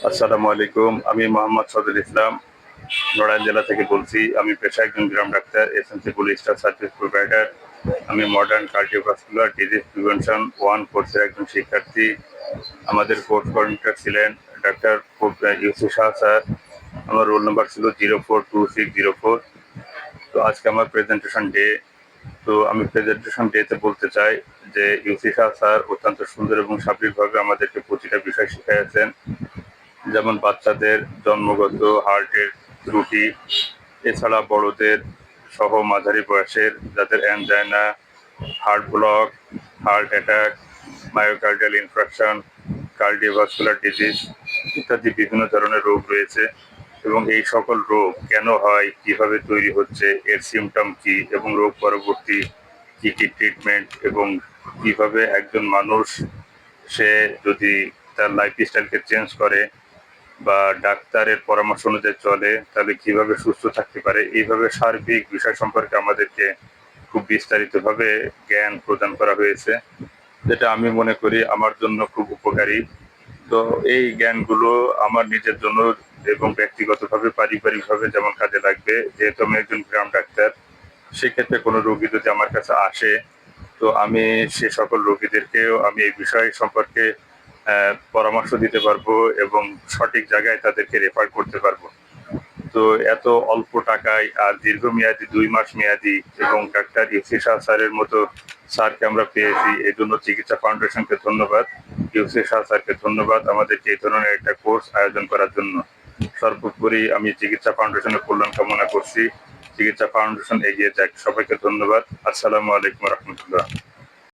আসসালামু আলাইকুম। আমি মোহাম্মদ সদর ইসলাম নড়াইল জেলা থেকে বলছি। আমি পেশায় একজন গ্রাম doctor, SNC staff service provider. আমি মডার্ন কার্ডিওভাস্কুলার ডিজিজ প্রিভেনশন 1 কোর্সের একজন শিক্ষার্থী। আমাদের কোর্স কোঅর্ডিনেটর ছিলেন ডাক্তার ইউসুফ শাহ স্যার। আমার রোল নাম্বার ছিল 042604। তো আজকে আমার প্রেজেন্টেশন ডে। তো আমি প্রেজেন্টেশন ডেতে বলতে চাই যে ইউসুফ শাহ স্যার অত্যন্ত সুন্দর এবং সার্বিকভাবে আমাদেরকে প্রতিটা বিষয় শিখিয়েছেন। যেমন বাচ্চাদের জন্মগত হার্টের ত্রুটি, এছাড়া বড়দের সহ মাঝারি বয়সের যাদের angina, heart block, heart attack, myocardial infraction, cardiovascular disease ইত্যাদি বিভিন্ন ধরনের রোগ রয়েছে এবং এই সকল রোগ কেন হয়, কিভাবে তৈরি হচ্ছে, এর সিমটম কি এবং রোগ পরবর্তী কি কি ট্রিটমেন্ট এবং কিভাবে একজন মানুষ সে যদি তার লাইফস্টাইলকে চেঞ্জ করে বা ডাক্তারের পরামর্শ অনুযায়ী চলে তাহলে কিভাবে সুস্থ থাকতে পারে, এইভাবে সার্বিক বিষয় সম্পর্কে আমাদেরকে খুব বিস্তারিতভাবে জ্ঞান প্রদান করা হয়েছে, যেটা আমি মনে করি আমার জন্য খুব উপকারী। তো এই জ্ঞানগুলো আমার নিজের জন্য এবং ব্যক্তিগতভাবে পারিবারিকভাবে যেমন কাজে লাগবে, যেহেতু আমি একজন গ্রাম ডাক্তার। সেক্ষেত্রে কোনো রোগী যদি আমার কাছে আসে, তো আমি সে সকল রোগীদেরকেও আমি এই বিষয় সম্পর্কে পরামর্শ দিতে পারবো এবং সঠিক জায়গায় তাদেরকে রেফার করতে পারবো। তো এত অল্প টাকায় আর দীর্ঘমেয়াদী ২ মাস মেয়াদী এবং ডাক্তার ইউসি শাহ স্যারের মতো স্যারকে আমরা পেয়েছি। এজন্য চিকিৎসা ফাউন্ডেশনকে ধন্যবাদ, ইউসি শাহ স্যারকে ধন্যবাদ আমাদেরকে এই ধরনের একটা কোর্স আয়োজন করার জন্য। সর্বোপরি আমি চিকিৎসা ফাউন্ডেশনের কল্যাণ কামনা করছি। চিকিৎসা ফাউন্ডেশন এগিয়ে যাক। সবাইকে ধন্যবাদ। আসসালামু আলাইকুম রহমতুল্লাহ।